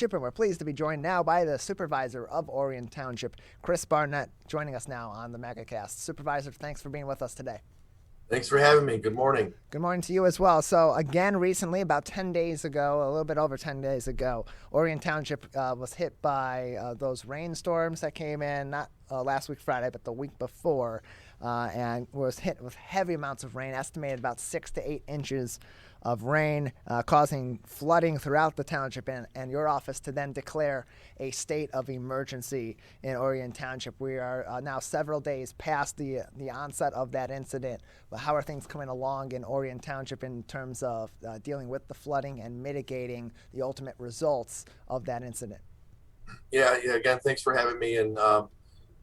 And we're pleased to be joined now by the Supervisor of Orion Township, Chris Barnett, joining us now on the MegaCast. Supervisor, thanks for being with us today. Thanks for having me. Good morning. Good morning to you as well. So again, recently, about 10 days ago, a little bit over 10 days ago, Orion Township was hit by those rainstorms that came in, not last week Friday, but the week before, and was hit with heavy amounts of rain, estimated about 6 to 8 inches of rain, causing flooding throughout the township, and your office to then declare a state of emergency in Orion Township. We are now several days past the onset of that incident. But how are things coming along in Orion Township in terms of dealing with the flooding and mitigating the ultimate results of that incident? Yeah. Again, thanks for having me.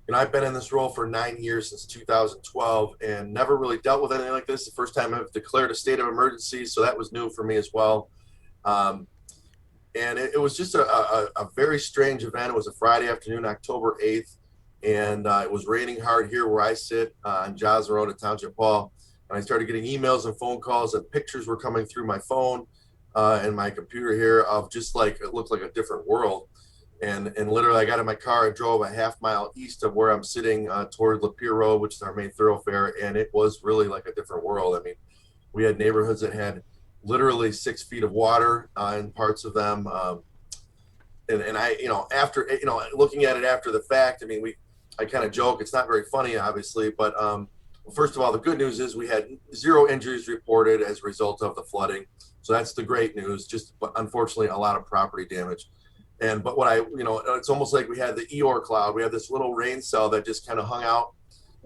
And I've been in this role for 9 years, since 2012, and never really dealt with anything like this. The first time I've declared a state of emergency, so that was new for me as well. Um, and it was just a very strange event. It was a Friday afternoon, October 8th, and it was raining hard here where I sit on Joslin Road at Township Hall. And I started getting emails and phone calls, and pictures were coming through my phone and my computer here of just like it looked like a different world. And literally, I got in my car and drove a half-mile east of where I'm sitting toward Lapeer Road, which is our main thoroughfare, and it was really like a different world. I mean, we had neighborhoods that had literally 6 feet of water in parts of them. And I, after, looking at it after the fact, I mean, I kind of joke, it's not very funny, obviously, but first of all, the good news is we had 0 injuries reported as a result of the flooding. So that's the great news, but unfortunately, a lot of property damage. But it's almost like we had the Eeyore cloud. We had this little rain cell that just kind of hung out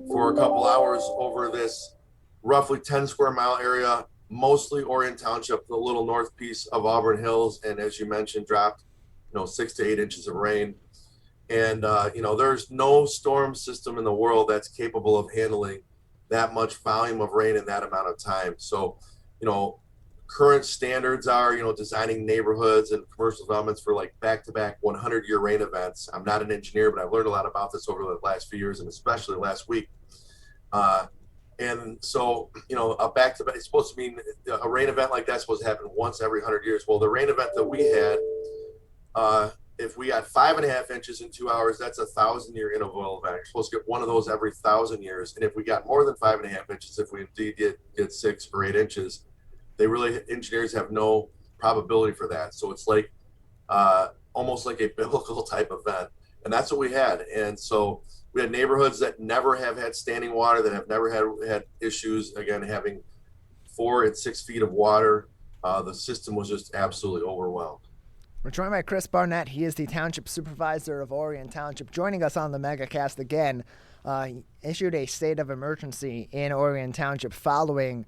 for a couple hours over this roughly 10 square mile area, mostly Orion Township, the little north piece of Auburn Hills. And as you mentioned, dropped, 6 to 8 inches of rain. And, there's no storm system in the world that's capable of handling that much volume of rain in that amount of time. So, current standards are, designing neighborhoods and commercial developments for like back-to-back 100-year rain events. I'm not an engineer, but I've learned a lot about this over the last few years, and especially last week. And so, a back-to-back, it's supposed to mean a rain event like that's supposed to happen once every 100 years. Well, the rain event that we had, if we got 5.5 inches in 2 hours, that's a 1,000-year interval event. You're supposed to get one of those every 1,000 years. And if we got more than 5.5 inches, if we indeed get 6 or 8 inches, engineers have no probability for that. So it's like almost like a biblical type event. And that's what we had. And so we had neighborhoods that never have had standing water, that have never had issues, again, having 4 and 6 feet of water. The system was just absolutely overwhelmed. We're joined by Chris Barnett. He is the Township Supervisor of Orion Township, joining us on the MegaCast again. He issued a state of emergency in Orion Township following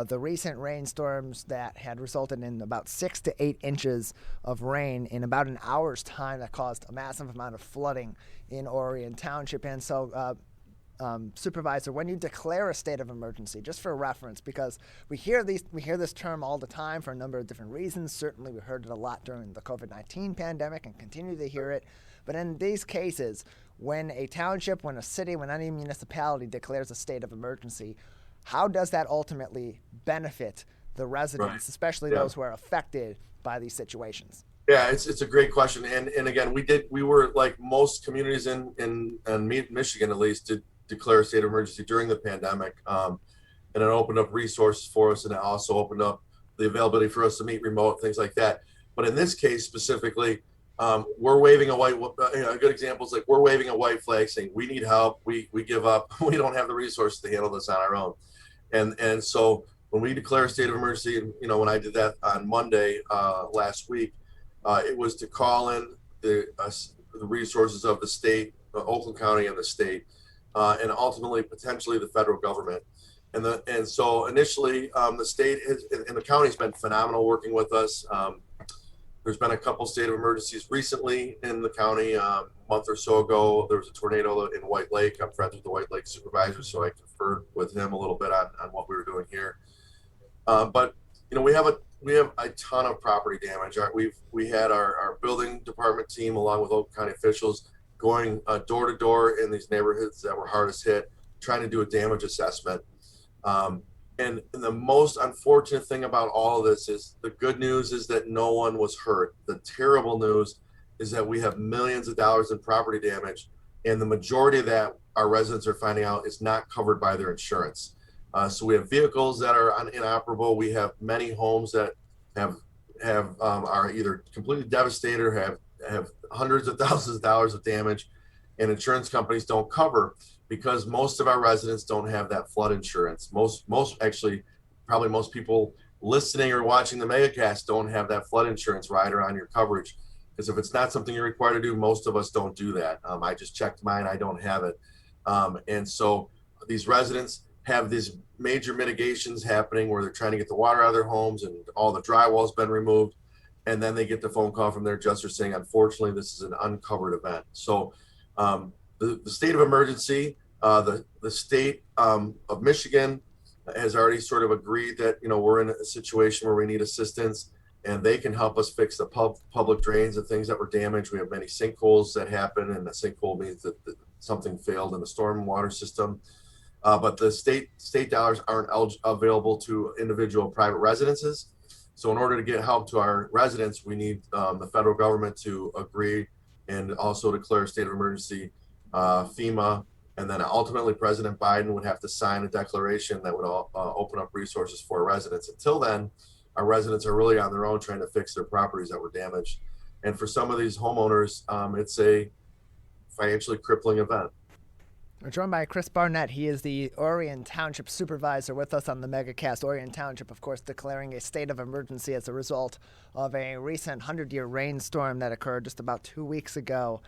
the recent rainstorms that had resulted in about 6 to 8 inches of rain in about an hour's time that caused a massive amount of flooding in Orion Township. And so, Supervisor, when you declare a state of emergency, just for reference, because we hear this term all the time for a number of different reasons. Certainly, we heard it a lot during the COVID-19 pandemic and continue to hear it. But in these cases, when a township, when a city, when any municipality declares a state of emergency, how does that ultimately benefit the residents, Right. especially Yeah. those who are affected by these situations? Yeah, it's a great question. And again, we were like most communities in Michigan, at least, did declare a state of emergency during the pandemic. And it opened up resources for us, and it also opened up the availability for us to meet remote, things like that. But in this case specifically, we're waving a white, a good example is like we're waving a white flag saying we need help, we give up, we don't have the resources to handle this on our own. And so when we declare a state of emergency, and when I did that on Monday last week, it was to call in the resources of the state, Oakland County and the state, and ultimately potentially the federal government. And so initially, the state and the county has been phenomenal working with us. There's been a couple state of emergencies recently in the county. A month or so ago, there was a tornado in White Lake. I'm friends with the White Lake supervisor, so I conferred with him a little bit on what we were doing here. But we have a ton of property damage. We had our building department team along with Oakland County officials going door to door in these neighborhoods that were hardest hit, trying to do a damage assessment. And the most unfortunate thing about all of this is the good news is that no one was hurt. The terrible news is that we have millions of dollars in property damage, and the majority of that our residents are finding out is not covered by their insurance. So we have vehicles that are inoperable. We have many homes that are either completely devastated or have hundreds of thousands of dollars of damage, and insurance companies don't cover because most of our residents don't have that flood insurance. Most actually, probably most people listening or watching the megacast don't have that flood insurance rider on your coverage, because if it's not something you're required to do, most of us don't do that. I just checked mine, I don't have it. And so these residents have these major mitigations happening where they're trying to get the water out of their homes and all the drywall's been removed. And then they get the phone call from their adjuster saying, unfortunately, this is an uncovered event. So the state of emergency, the state of Michigan has already sort of agreed that, we're in a situation where we need assistance, and they can help us fix the public drains and things that were damaged. We have many sinkholes that happen, and a sinkhole means that something failed in the storm water system. But the state dollars aren't available to individual private residences. So in order to get help to our residents, we need the federal government to agree and also declare a state of emergency, FEMA, and then ultimately President Biden would have to sign a declaration that would open up resources for residents. Until then, our residents are really on their own trying to fix their properties that were damaged. And for some of these homeowners, it's a financially crippling event. We're joined by Chris Barnett. He is the Orion Township Supervisor with us on the megacast. Orion Township, of course, declaring a state of emergency as a result of a recent 100-year rainstorm that occurred just about 2 weeks ago,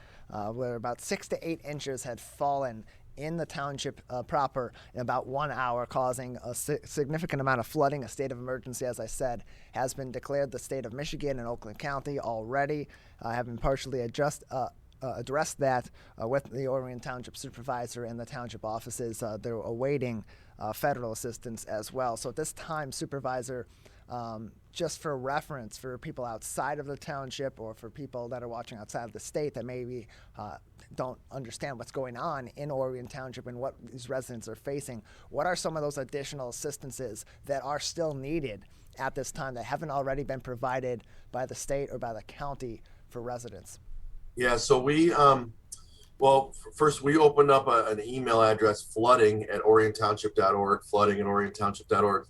where about 6 to 8 inches had fallen in the township proper in about 1 hour, causing a significant amount of flooding. A state of emergency, as I said, has been declared. The state of Michigan and Oakland County already have been partially addressed that with the Orion Township Supervisor and the township offices. They're awaiting federal assistance as well. So at this time, Supervisor, just for reference for people outside of the township or for people that are watching outside of the state that maybe don't understand what's going on in Orion Township and what these residents are facing, what are some of those additional assistances that are still needed at this time that haven't already been provided by the state or by the county for residents? Yeah, so first we opened up an email address, flooding@oriontownship.org, flooding@oriontownship.org,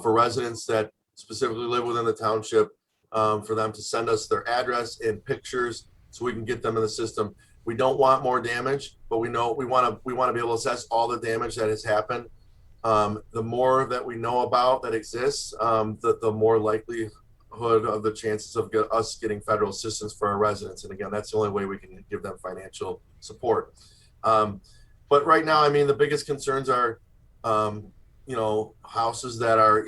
for residents that specifically live within the township, for them to send us their address and pictures so we can get them in the system. We don't want more damage, but we know we want to be able to assess all the damage that has happened. The more that we know about that exists, the more likelihood of the chances of us getting federal assistance for our residents. And again, that's the only way we can give them financial support. But right now, I mean, the biggest concerns are, houses that are,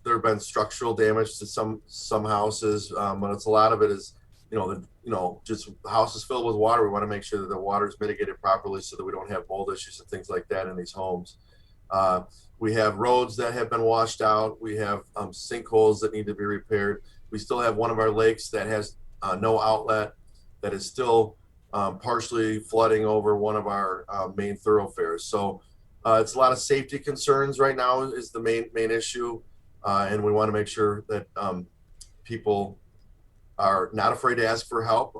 there have been structural damage to some houses, but it's a lot of it is, just houses filled with water. We want to make sure that the water is mitigated properly so that we don't have mold issues and things like that in these homes. We have roads that have been washed out. We have sinkholes that need to be repaired. We still have one of our lakes that has no outlet, that is still partially flooding over one of our main thoroughfares. So it's a lot of safety concerns right now is the main issue. And we want to make sure that people are not afraid to ask for help,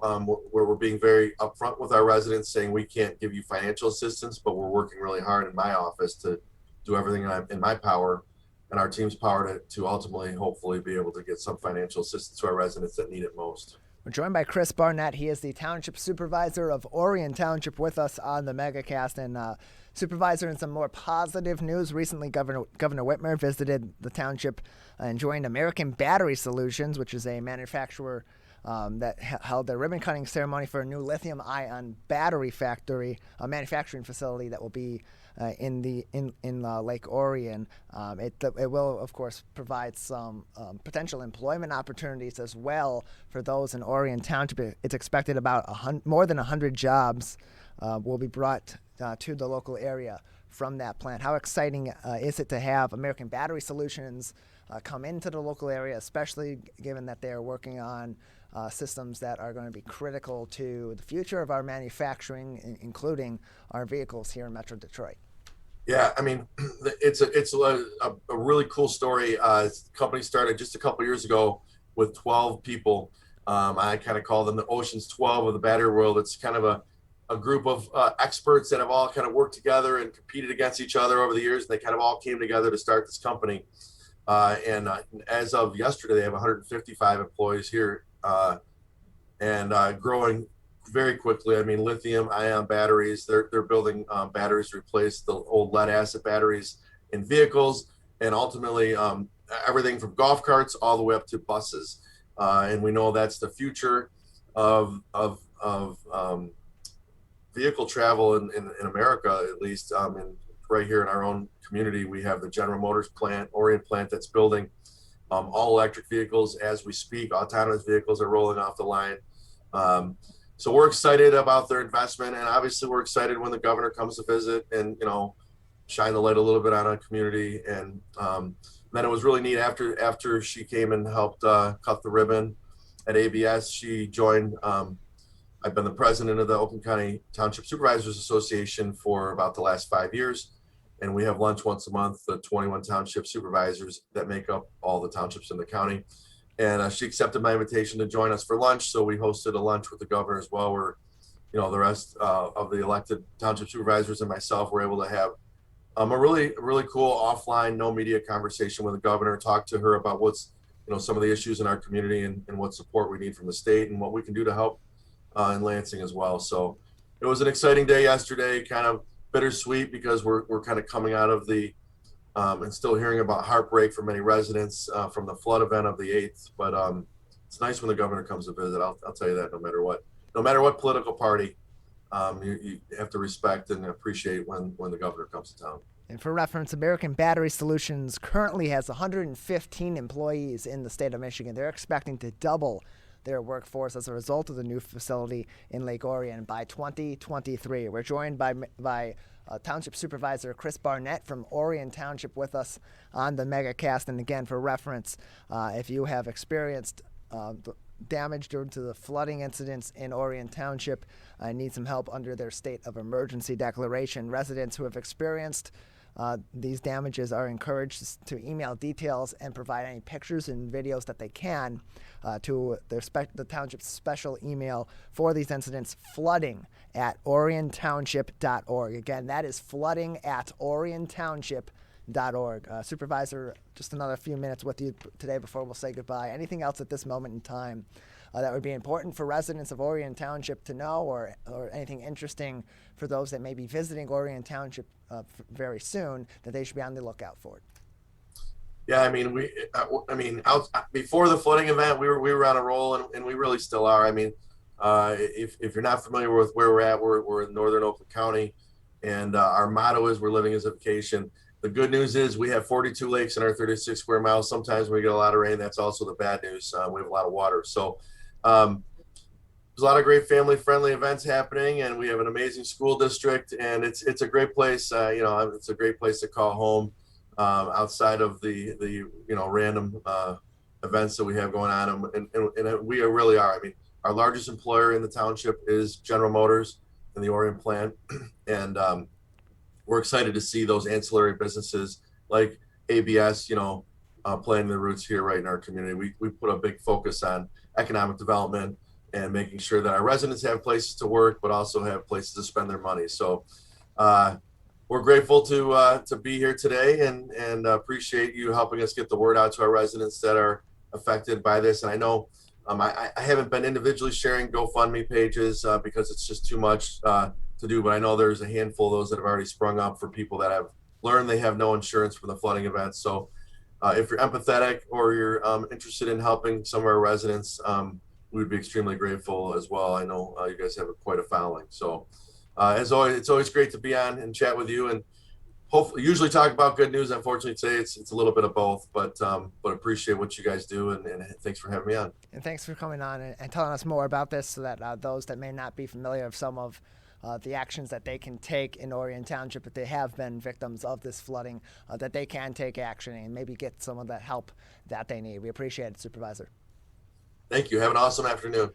where we're being very upfront with our residents saying we can't give you financial assistance, but we're working really hard in my office to do everything in my power and our team's power to ultimately, hopefully, be able to get some financial assistance to our residents that need it most. We're joined by Chris Barnett. He is the Township Supervisor of Orion Township with us on the megacast. And Supervisor, in some more positive news, recently Governor Whitmer visited the township and joined American Battery Solutions, which is a manufacturer that held a ribbon-cutting ceremony for a new lithium-ion battery factory, a manufacturing facility that will be in Lake Orion. It will, of course, provide some potential employment opportunities as well for those in Orion Township. It's expected about more than 100 jobs will be brought to the local area from that plant. How exciting is it to have American Battery Solutions come into the local area, especially given that they are working on systems that are going to be critical to the future of our manufacturing, including our vehicles here in Metro Detroit? Yeah, I mean, it's a really cool story. The company started just a couple years ago with 12 people. I kind of call them the Ocean's 12 of the battery world. It's kind of a group of experts that have all kind of worked together and competed against each other over the years. And they kind of all came together to start this company. And as of yesterday, they have 155 employees here and growing very quickly. I mean, lithium ion batteries, they're building batteries to replace the old lead acid batteries in vehicles, and ultimately everything from golf carts all the way up to buses. And we know that's the future of vehicle travel in America, at least. And right here in our own community, we have the General Motors plant, Orion plant, that's building all electric vehicles as we speak. Autonomous vehicles are rolling off the line. So we're excited about their investment, and obviously we're excited when the governor comes to visit and, shine the light a little bit on our community. And then it was really neat after she came and helped cut the ribbon at ABS. She joined. I've been the president of the Oakland County Township Supervisors Association for about the last 5 years, and we have lunch once a month, the 21 township supervisors that make up all the townships in the county. And she accepted my invitation to join us for lunch. So we hosted a lunch with the governor as well, where, the rest of the elected township supervisors and myself were able to have a really cool offline, no media conversation with the governor, talk to her about what's, some of the issues in our community and what support we need from the state and what we can do to help in Lansing as well. So it was an exciting day yesterday, kind of bittersweet because we're kind of coming out of the and still hearing about heartbreak for many residents from the flood event of the 8th. But it's nice when the governor comes to visit. I'll tell you that no matter what political party, you have to respect and appreciate when the governor comes to town. And for reference, American Battery Solutions currently has 115 employees in the state of Michigan. They're expecting to double their workforce as a result of the new facility in Lake Orion by 2023. We're joined by Township Supervisor Chris Barnett from Orion Township with us on the MegaCast. And again, for reference, if you have experienced damage due to the flooding incidents in Orion Township and need some help under their state of emergency declaration, residents who have experienced these damages are encouraged to email details and provide any pictures and videos that they can to the township's special email for these incidents, flooding@oriontownship.org. Again, that is flooding@oriontownship.org. Supervisor, just another few minutes with you today before we'll say goodbye. Anything else at this moment in time that would be important for residents of Orion Township to know, or anything interesting for those that may be visiting Orion Township very soon that they should be on the lookout for? Yeah, I mean, before the flooding event, we were on a roll, and we really still are. I mean, if you're not familiar with where we're at, we're in northern Oakland County, and our motto is "We're living as a vacation." The good news is we have 42 lakes in our 36 square miles. Sometimes when we get a lot of rain, that's also the bad news. We have a lot of water. So there's a lot of great family-friendly events happening, and we have an amazing school district, and it's a great place. It's a great place to call home outside of the random events that we have going on, and we really are. I mean, our largest employer in the township is General Motors and the Orion plant, and we're excited to see those ancillary businesses like ABS, playing their roots here right in our community. We put a big focus on economic development and making sure that our residents have places to work, but also have places to spend their money. So we're grateful to be here today and appreciate you helping us get the word out to our residents that are affected by this. And I know I haven't been individually sharing GoFundMe pages because it's just too much to do, but I know there's a handful of those that have already sprung up for people that have learned they have no insurance from the flooding events. So if you're empathetic or you're interested in helping some of our residents, we would be extremely grateful as well. I know you guys have quite a following. So as always, it's always great to be on and chat with you, and hopefully usually talk about good news. Unfortunately today it's a little bit of both, but appreciate what you guys do, and thanks for having me on. And thanks for coming on and telling us more about this, so that those that may not be familiar with some of the actions that they can take in Orion Township, if they have been victims of this flooding, that they can take action and maybe get some of that help that they need. We appreciate it, Supervisor. Thank you. Have an awesome afternoon.